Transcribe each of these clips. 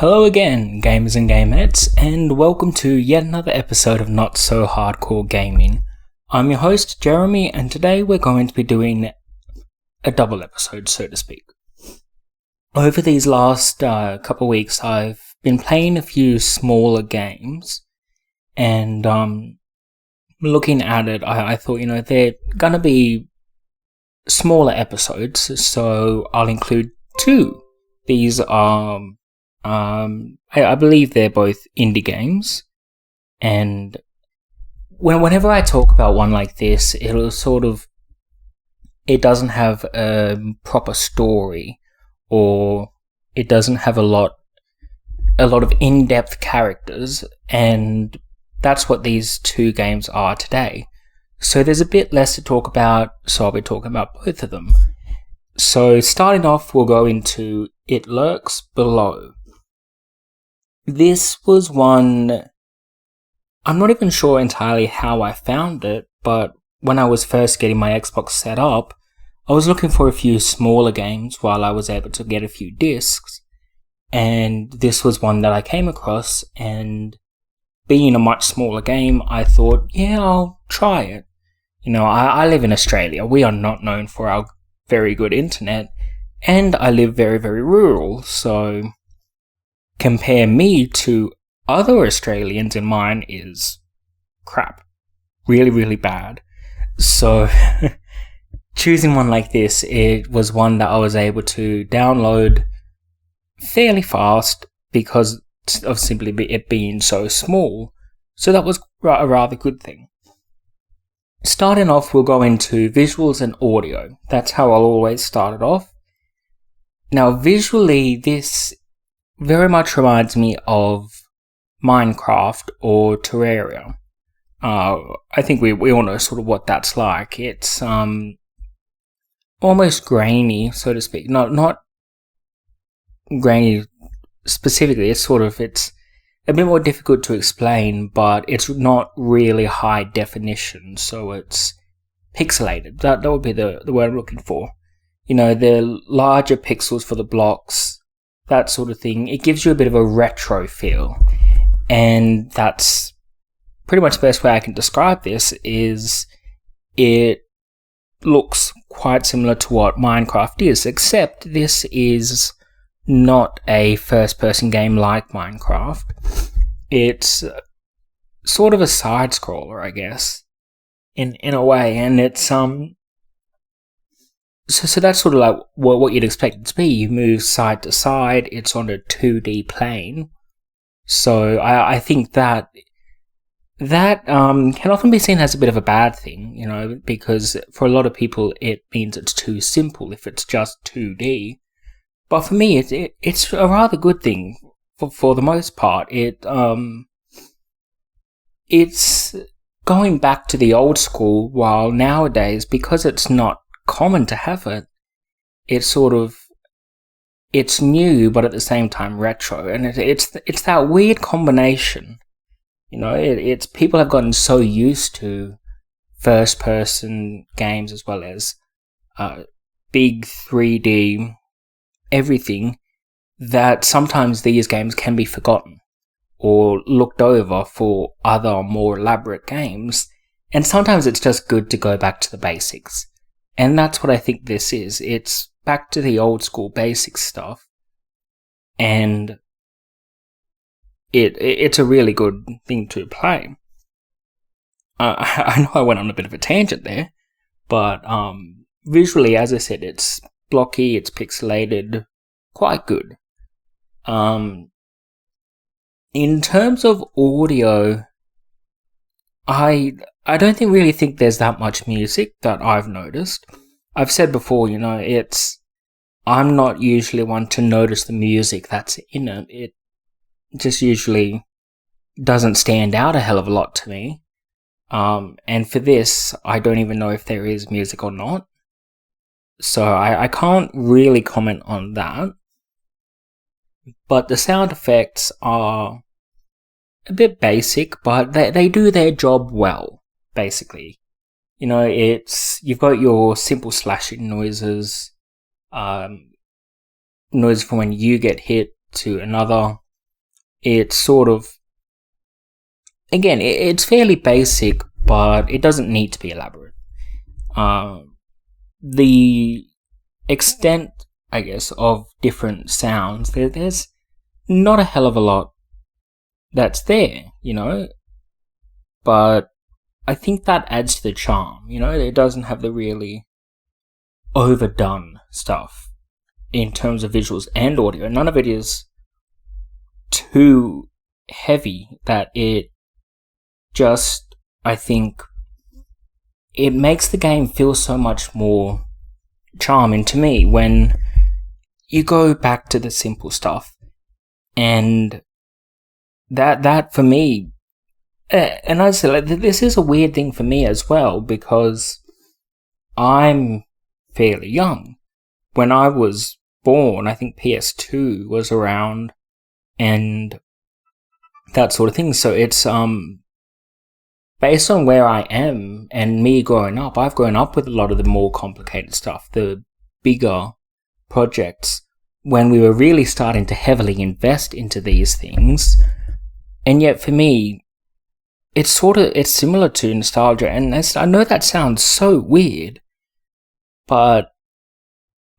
Hello again, gamers and gamettes, and welcome to yet another episode of Not So Hardcore Gaming. I'm your host, Jeremy, and today we're going to be doing a double episode, so to speak. Over these last couple weeks, I've been playing a few smaller games, and looking at it, I thought, they're gonna be smaller episodes, so I'll include two. These are I believe they're both indie games, and whenever I talk about one like this, it doesn't have a proper story, or it doesn't have a lot of in-depth characters, and that's what these two games are today. So there's a bit less to talk about, so I'll be talking about both of them. So starting off, we'll go into It Lurks Below. This was one, I'm not even sure entirely how I found it, but when I was first getting my Xbox set up, I was looking for a few smaller games while I was able to get a few discs, and this was one that I came across, and being a much smaller game, I thought, yeah, I'll try it. I live in Australia. We are not known for our very good internet, and I live very, very rural, so compare me to other Australians and mine is crap. Really, really bad. So choosing one like this, it was one that I was able to download fairly fast because of simply it being so small. So that was a rather good thing. Starting off, we'll go into visuals and audio. That's how I'll always start it off. Now, visually, this very much reminds me of Minecraft or Terraria. I think we all know sort of what that's like. It's almost grainy, so to speak. Not grainy specifically. It's a bit more difficult to explain, but it's not really high definition, so it's pixelated. That would be the word I'm looking for. The larger pixels for the blocks, that sort of thing. It gives you a bit of a retro feel, and that's pretty much the best way I can describe this. Is it looks quite similar to what Minecraft is, except this is not a first-person game like Minecraft. It's sort of a side-scroller, I guess, in a way, and it's So that's sort of like what you'd expect it to be. You move side to side. It's on a 2D plane. So I think that can often be seen as a bit of a bad thing, because for a lot of people it means it's too simple if it's just 2D. But for me, it's a rather good thing for the most part. It's going back to the old school, while nowadays, because it's not common to have it, it's new, but at the same time retro, and it's that weird combination. It's people have gotten so used to first person games as well as big 3D everything, that sometimes these games can be forgotten or looked over for other more elaborate games, and sometimes it's just good to go back to the basics. And that's what I think this is. It's back to the old school basic stuff, and it's a really good thing to play. I know I went on a bit of a tangent there, but visually, as I said, it's blocky, it's pixelated, quite good. In terms of audio, I don't really think there's that much music that I've noticed. I've said before, I'm not usually one to notice the music that's in it. It just usually doesn't stand out a hell of a lot to me. And for this, I don't even know if there is music or not. So I can't really comment on that. But the sound effects are a bit basic, but they do their job well, basically. You've got your simple slashing noises, noise for when you get hit to another it's sort of, again, it's fairly basic, but it doesn't need to be elaborate. The extent, I guess, of different sounds, there's not a hell of a lot that's there, but I think that adds to the charm, it doesn't have the really overdone stuff in terms of visuals and audio. None of it is too heavy that it just, I think, it makes the game feel so much more charming to me when you go back to the simple stuff. And that for me, and I say, this is a weird thing for me as well, because I'm fairly young. When I was born, I think PS2 was around, and that sort of thing. So it's based on where I am and me growing up, I've grown up with a lot of the more complicated stuff, the bigger projects, when we were really starting to heavily invest into these things. And yet for me, it's similar to nostalgia. And I know that sounds so weird, but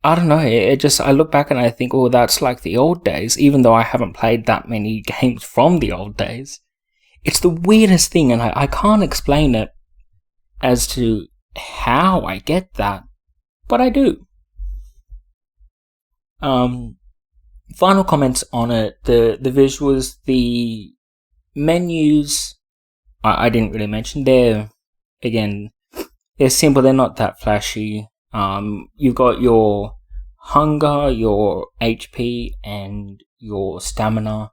I don't know, I look back and I think, oh, that's like the old days, even though I haven't played that many games from the old days. It's the weirdest thing, and I can't explain it as to how I get that, but I do. Final comments on it, the visuals, the menus, I didn't really mention. They're simple, they're not that flashy. You've got your hunger, your HP, and your stamina.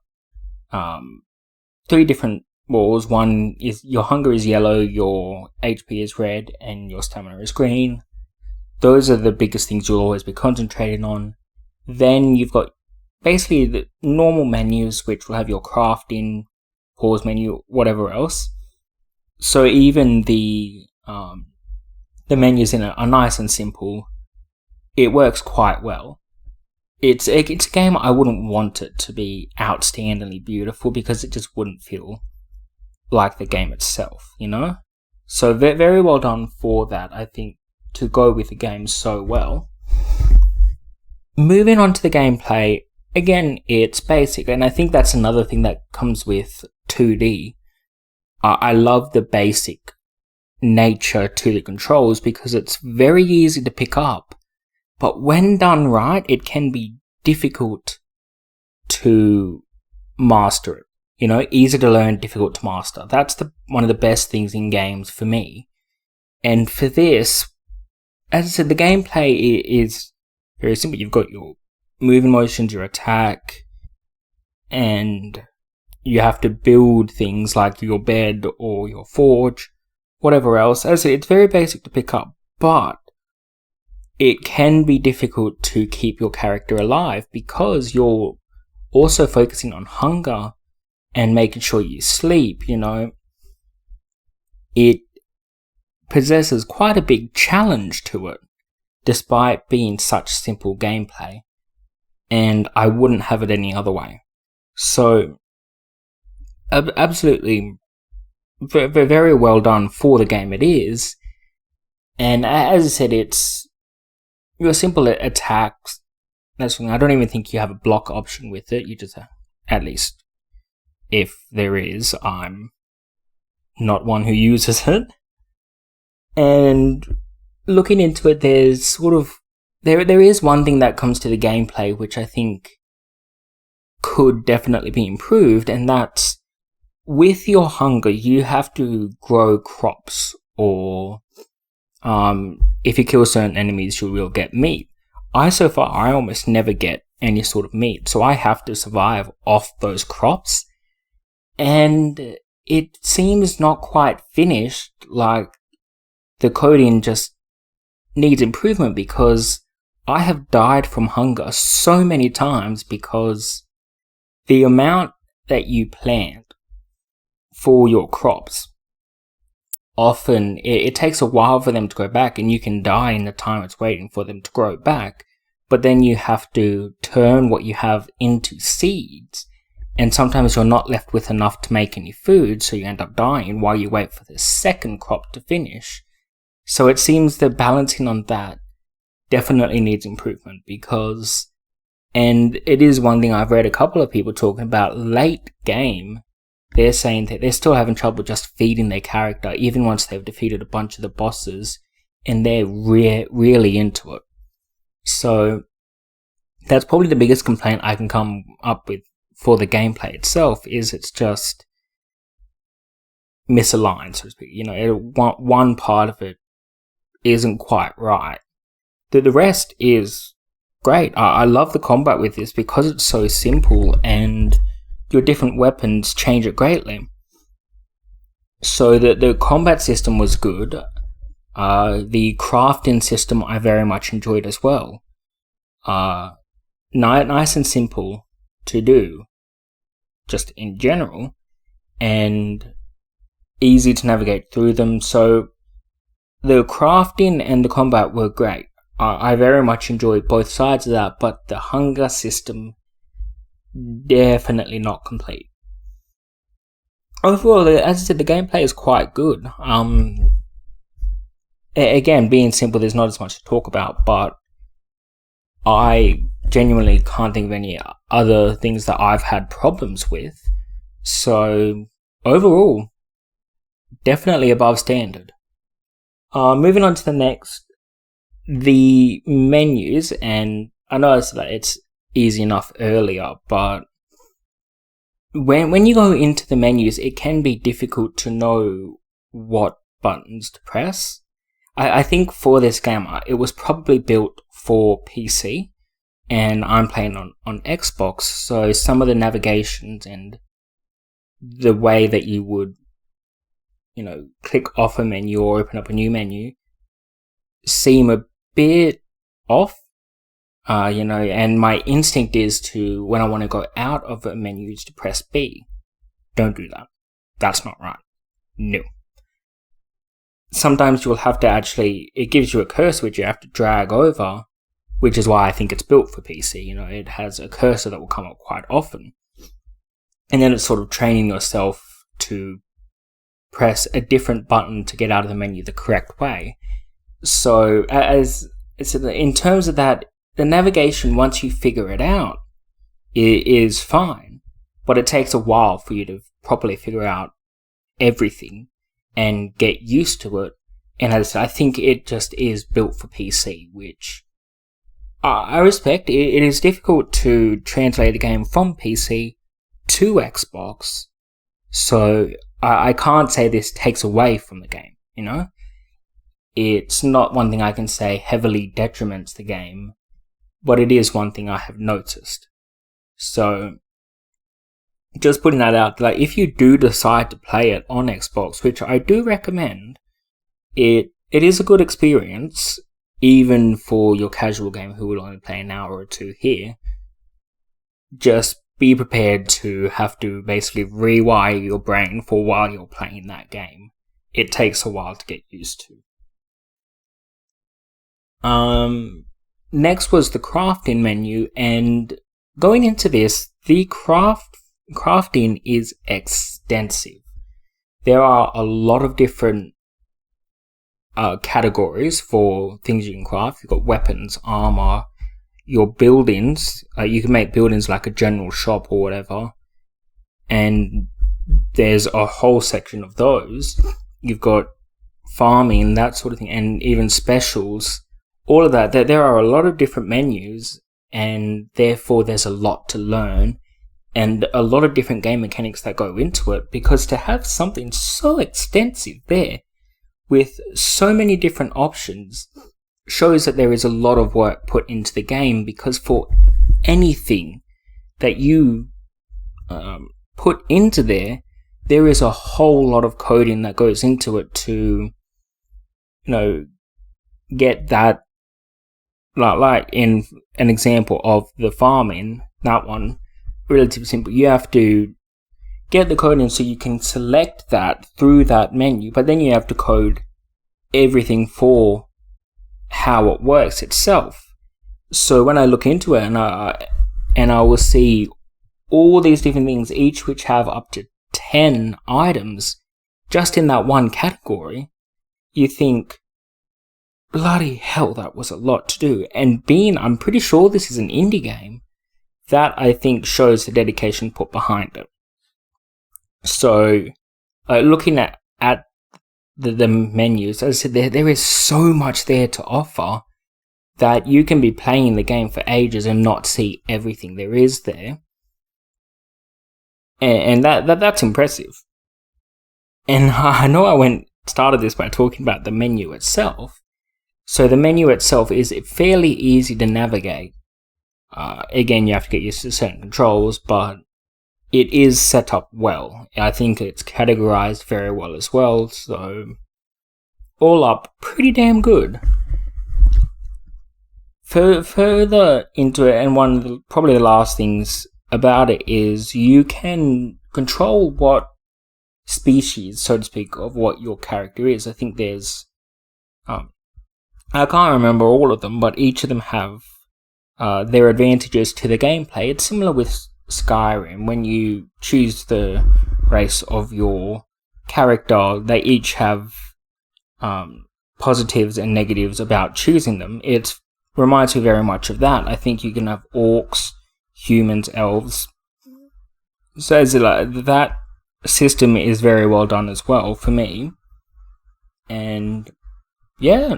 3 different walls. One is your hunger is yellow, your HP is red, and your stamina is green. Those are the biggest things you'll always be concentrating on. Then you've got basically the normal menus, which will have your crafting, pause menu, whatever else. So even the menus in it are nice and simple. It works quite well. It's a game I wouldn't want it to be outstandingly beautiful, because it just wouldn't feel like the game itself, So very well done for that, I think, to go with the game so well. Moving on to the gameplay, again, it's basic, and I think that's another thing that comes with 2D. I love the basic nature to the controls, because it's very easy to pick up, but when done right, it can be difficult to master it. Easy to learn, difficult to master. That's one of the best things in games for me. And for this, as I said, the gameplay is very simple. You've got your moving motions, your attack, and you have to build things like your bed or your forge, whatever else. As I said, it's very basic to pick up, but it can be difficult to keep your character alive, because you're also focusing on hunger and making sure you sleep, It possesses quite a big challenge to it, despite being such simple gameplay, and I wouldn't have it any other way. So, absolutely very well done for the game it is. And as I said, it's your simple attacks. That's something. I don't even think you have a block option with it. You just, at least if there is, I'm not one who uses it. And looking into it, there's there is one thing that comes to the gameplay which I think could definitely be improved, and that's with your hunger, you have to grow crops, or if you kill certain enemies, you will get meat. So far, I almost never get any sort of meat, so I have to survive off those crops, and it seems not quite finished. Like, the coding just needs improvement, because I have died from hunger so many times, because the amount that you plant for your crops, often it takes a while for them to grow back, and you can die in the time it's waiting for them to grow back, but then you have to turn what you have into seeds, and sometimes you're not left with enough to make any food, so you end up dying while you wait for the second crop to finish. So it seems the balancing on that definitely needs improvement, because, and it is one thing I've read a couple of people talking about, late game, they're saying that they're still having trouble just feeding their character, even once they've defeated a bunch of the bosses, and they're really into it. So that's probably the biggest complaint I can come up with for the gameplay itself, is it's just misaligned, so to speak. One part of it isn't quite right. The rest is great. I love the combat with this because it's so simple and your different weapons change it greatly. So the combat system was good. The crafting system I very much enjoyed as well. Nice and simple to do, just in general, and easy to navigate through them. So the crafting and the combat were great. I very much enjoyed both sides of that, but the hunger system, definitely not complete. Overall, as I said, the gameplay is quite good. Again, being simple, there's not as much to talk about, but I genuinely can't think of any other things that I've had problems with. So, overall, definitely above standard. Moving on to the next, the menus, and I know it's easy enough earlier, but when you go into the menus, it can be difficult to know what buttons to press. I think for this game, it was probably built for PC, and I'm playing on Xbox, so some of the navigations and the way that you would, click off a menu or open up a new menu seem a bit off, and my instinct is to, when I want to go out of a menu, is to press B. Don't do that. That's not right. No. Sometimes you'll have to it gives you a cursor which you have to drag over, which is why I think it's built for PC. It has a cursor that will come up quite often. And then it's sort of training yourself to press a different button to get out of the menu the correct way. So, in terms of that, the navigation, once you figure it out, is fine. But it takes a while for you to properly figure out everything and get used to it. And as I said, I think it just is built for PC, which I respect. It is difficult to translate a game from PC to Xbox, so I can't say this takes away from the game, It's not one thing I can say heavily detriments the game, but it is one thing I have noticed. So, just putting that out, if you do decide to play it on Xbox, which I do recommend, it is a good experience, even for your casual gamer who will only play an hour or two here. Just be prepared to have to basically rewire your brain for while you're playing that game. It takes a while to get used to. Next was the crafting menu, and going into this, the crafting is extensive. There are a lot of different categories for things you can craft. You've got weapons, armor, your buildings. You can make buildings like a general shop or whatever, and there's a whole section of those. You've got farming, that sort of thing, and even specials, all of that. There are a lot of different menus, and therefore there's a lot to learn and a lot of different game mechanics that go into it, because to have something so extensive there with so many different options shows that there is a lot of work put into the game, because for anything that you put into there is a whole lot of coding that goes into it to, get that, like in an example of the farming, that one, relatively simple. You have to get the code in so you can select that through that menu, but then you have to code everything for how it works itself. So when I look into it and I will see all these different things, each which have up to 10 items just in that one category, you think, bloody hell, that was a lot to do. And I'm pretty sure this is an indie game, that I think shows the dedication put behind it. So, looking at the menus, as I said, there is so much there to offer that you can be playing the game for ages and not see everything there is there. And that's impressive. And I know I started this by talking about the menu itself. So the menu itself is fairly easy to navigate. Again, you have to get used to certain controls, but it is set up well. I think it's categorized very well as well, so all up, pretty damn good. Further into it, and one of probably the last things about it is you can control what species, so to speak, of what your character is. I think there's I can't remember all of them, but each of them have their advantages to the gameplay. It's similar with Skyrim. When you choose the race of your character, they each have positives and negatives about choosing them. It reminds me very much of that. I think you can have orcs, humans, elves. So that system is very well done as well for me. And yeah,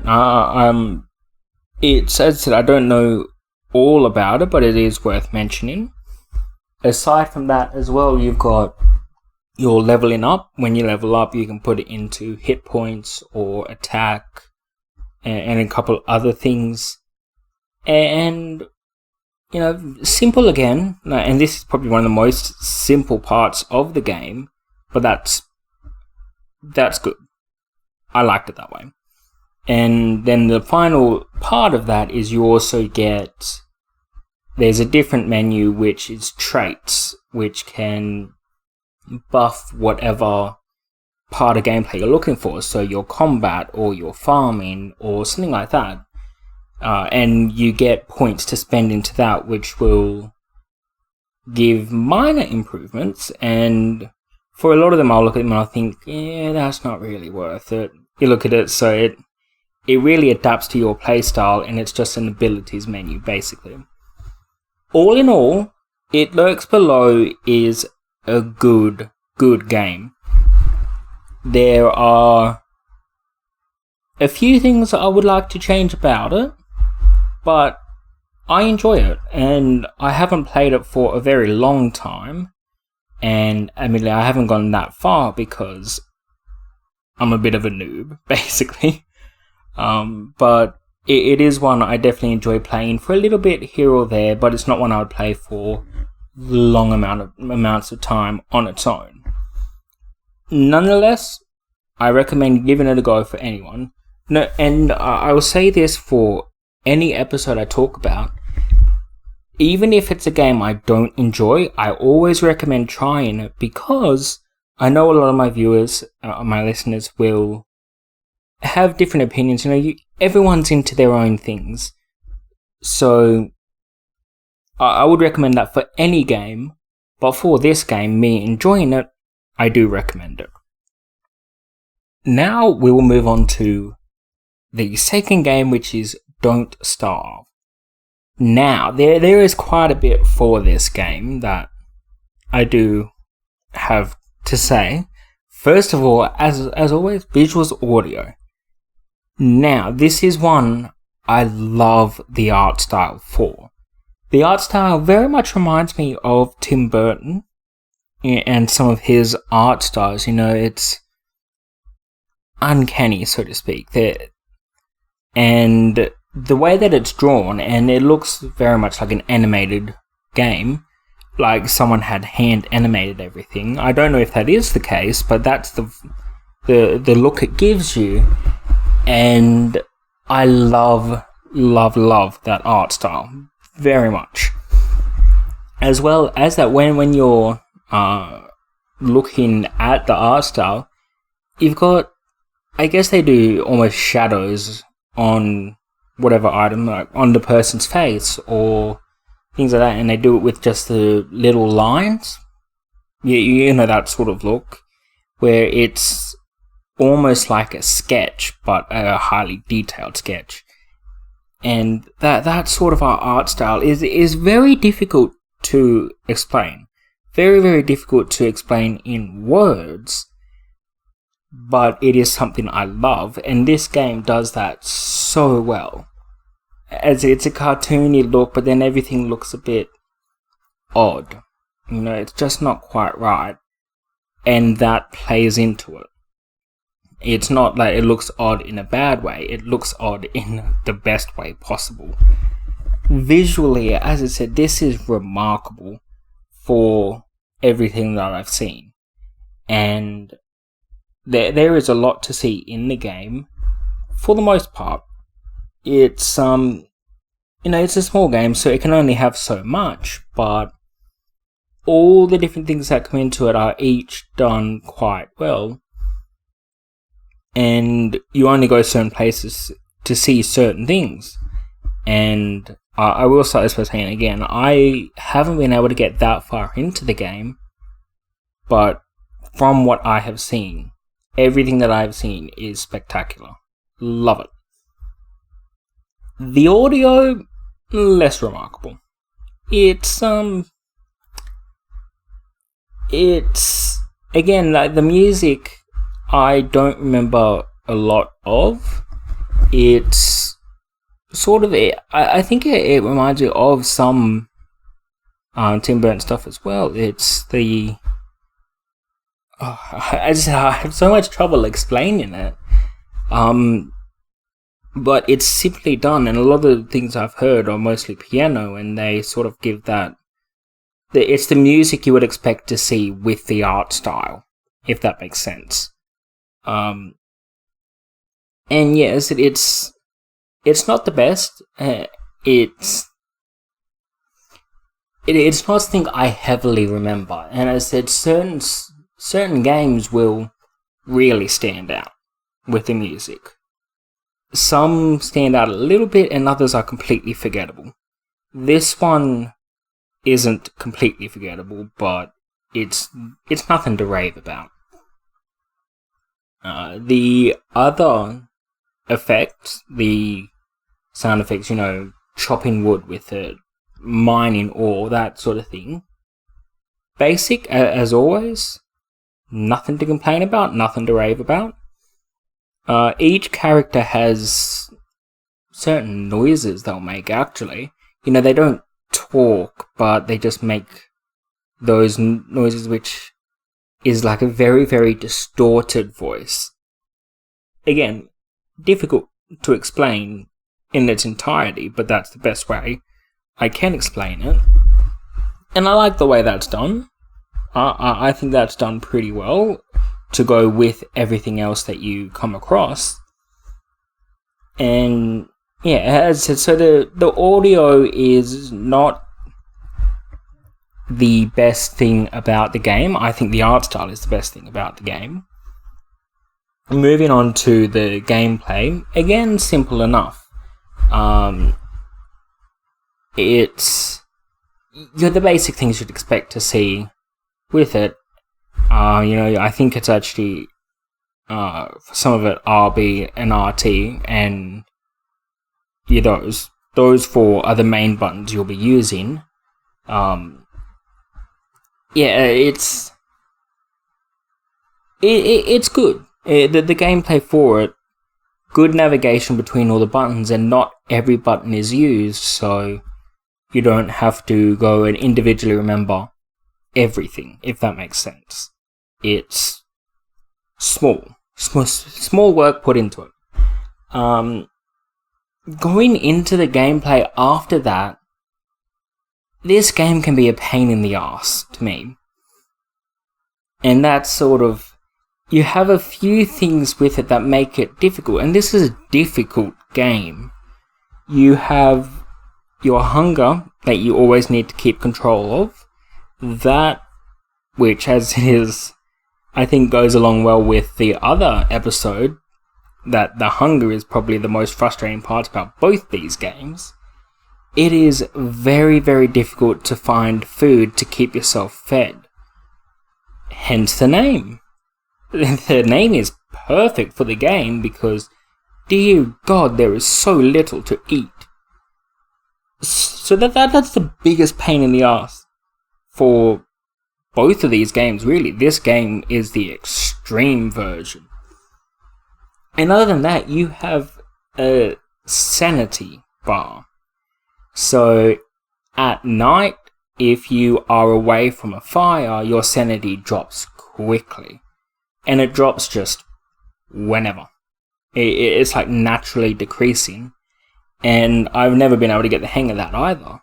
it's, as I said, I don't know all about it, but it is worth mentioning. Aside from that as well, you've got your leveling up. When you level up, you can put it into hit points or attack and a couple other things. And, you know, simple again, and this is probably one of the most simple parts of the game, but that's good. I liked it that way. And then the final part of that is you also get, there's a different menu which is traits, which can buff whatever part of gameplay you're looking for. So your combat or your farming or something like that. And you get points to spend into that, which will give minor improvements. And for a lot of them, I'll look at them and I'll think, yeah, that's not really worth it. You look at it, so it really adapts to your playstyle, and it's just an abilities menu, basically. All in all, It Lurks Below is a good game. There are a few things I would like to change about it, but I enjoy it, and I haven't played it for a very long time, and admittedly I haven't gone that far because I'm a bit of a noob, basically. But it is one I definitely enjoy playing for a little bit here or there, but it's not one I would play for long amounts of time on its own. Nonetheless, I recommend giving it a go for anyone. No, and I will say this for any episode I talk about. Even if it's a game I don't enjoy, I always recommend trying it, because I know a lot of my viewers, my listeners, will have different opinions. You know, everyone's into their own things. So I would recommend that for any game, but for this game, me enjoying it, I do recommend it. Now we will move on to the second game, which is Don't Starve. Now, there is quite a bit for this game that I do have to say. First of all, as always, visuals audio. Now, this is one I love the art style for. The art style very much reminds me of Tim Burton and some of his art styles. You know, it's uncanny, so to speak. And the way that it's drawn, and it looks very much like an animated game, like someone had hand animated everything. I don't know if that is the case, but that's the look it gives you, and I love that art style very much. As well as that, when you're looking at the art style, you've got, I guess they do almost shadows on whatever item, like on the person's face or things like that, and they do it with just the little lines. You know that sort of look, where it's almost like a sketch, but a highly detailed sketch. And that sort of art style is very difficult to explain. Very, very difficult to explain in words, but it is something I love, and this game does that so well. As it's a cartoony look, but then everything looks a bit odd. You know, it's just not quite right, and that plays into it. It's not like it looks odd in a bad way, it looks odd in the best way possible. Visually, as I said, this is remarkable for everything that I've seen. And there is a lot to see in the game, for the most part. It's, it's a small game, so it can only have so much, but all the different things that come into it are each done quite well. And you only go certain places to see certain things. And I will start this by saying again, I haven't been able to get that far into the game, but from what I have seen, everything that I've seen is spectacular. Love it. The audio, less remarkable. It's again, like the music, I don't remember a lot of. It's sort of, I think it reminds me of some Tim Burton stuff as well. It's the, I have so much trouble explaining it. But it's simply done, and a lot of the things I've heard are mostly piano, and they sort of give that, it's the music you would expect to see with the art style, if that makes sense. And yes, it's not the best. It's not something I heavily remember, and as I said, certain games will really stand out with the music. Some stand out a little bit, and others are completely forgettable. This one isn't completely forgettable, but it's nothing to rave about. The other effects, the sound effects, chopping wood with it, mining ore, that sort of thing, basic as always, nothing to complain about, nothing to rave about. Each character has certain noises they'll make, actually. They don't talk, but they just make those noises, which is like a very, very distorted voice. Again, difficult to explain in its entirety, but that's the best way I can explain it. And I like the way that's done. I think that's done pretty well to go with everything else that you come across. And yeah, as I said, so the audio is not the best thing about the game. I think the art style is the best thing about the game. Moving on to the gameplay, again, simple enough. It's the basic things you'd expect to see with it. I think it's actually, for some of it, RB and RT, and those four are the main buttons you'll be using. It's good. The gameplay for it, good navigation between all the buttons, and not every button is used, so you don't have to go and individually remember everything, if that makes sense. It's small work put into it. Going into the gameplay after that, this game can be a pain in the ass to me. And that's sort of, you have a few things with it that make it difficult, and this is a difficult game. You have your hunger that you always need to keep control of. That, which as it is, I think goes along well with the other episode, that the hunger is probably the most frustrating part about both these games. it is very, very difficult to find food to keep yourself fed. Hence the name. The name is perfect for the game because, dear God, there is so little to eat. So that's the biggest pain in the ass for both of these games, really. This game is the extreme version. And other than that, you have a sanity bar. So at night, if you are away from a fire, your sanity drops quickly. And it drops just whenever. It's like naturally decreasing. And I've never been able to get the hang of that either.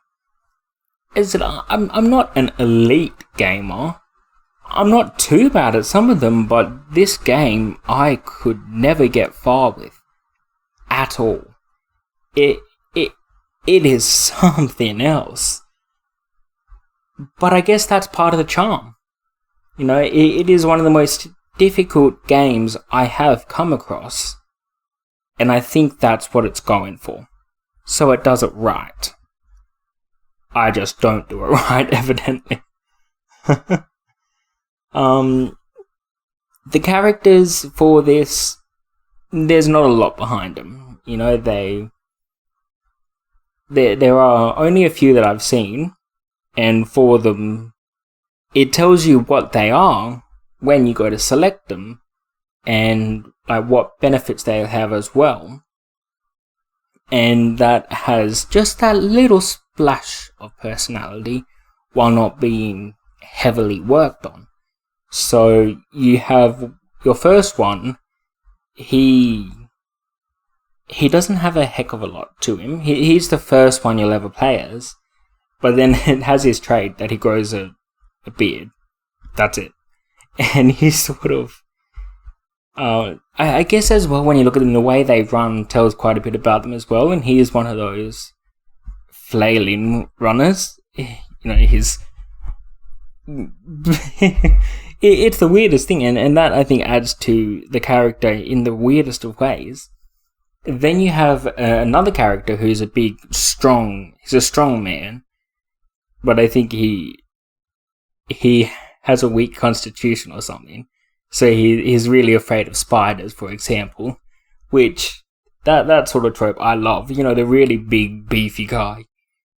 I'm not an elite gamer. I'm not too bad at some of them, but this game I could never get far with. At all. It is something else. But I guess that's part of the charm. You know, it is one of the most difficult games I have come across. And I think that's what it's going for. So it does it right. I just don't do it right, evidently. The characters for this, there's not a lot behind them. You know, there are only a few that I've seen, and for them, it tells you what they are when you go to select them, and like what benefits they have as well. And that has just that little splash of personality while not being heavily worked on. So you have your first one, he doesn't have a heck of a lot to him. He's the first one you'll ever play as, but then it has his trait that he grows a beard. That's it. And he's sort of... I guess as well, when you look at them, the way they run tells quite a bit about them as well, and he is one of those flailing runners. You know, he's... It's the weirdest thing, and that, I think, adds to the character in the weirdest of ways. Then you have another character who's he's a strong man, but I think he has a weak constitution or something. So he's really afraid of spiders, for example, which, that sort of trope I love. You know, the really big, beefy guy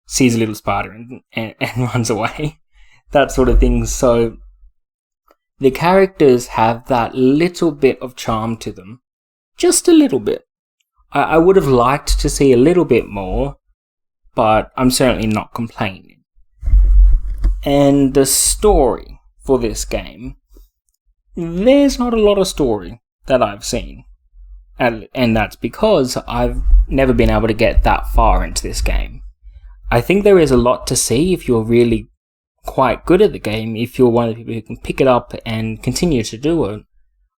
sees a little spider and runs away. That sort of thing. So the characters have that little bit of charm to them. Just a little bit. I would have liked to see a little bit more, but I'm certainly not complaining. And the story for this game, there's not a lot of story that I've seen. And that's because I've never been able to get that far into this game. I think there is a lot to see if you're really quite good at the game, if you're one of the people who can pick it up and continue to do it.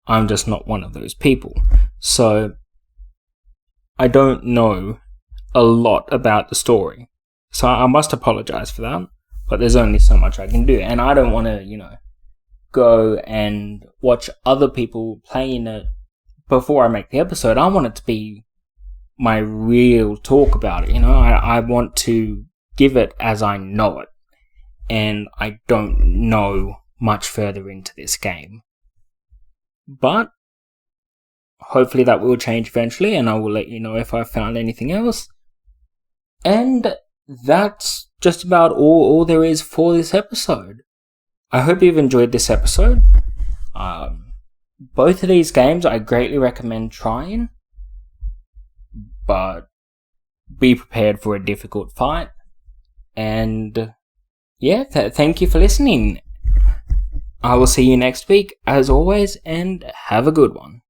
I'm just not one of those people. So I don't know a lot about the story. So I must apologize for that, but there's only so much I can do. And I don't want to, go and watch other people playing it before I make the episode. I want it to be my real talk about it. I want to give it as I know it. And I don't know much further into this game. But hopefully that will change eventually, and I will let you know if I've found anything else. And that's just about all there is for this episode. I hope you've enjoyed this episode. Both of these games I greatly recommend trying, but be prepared for a difficult fight. And yeah, thank you for listening. I will see you next week, as always, and have a good one.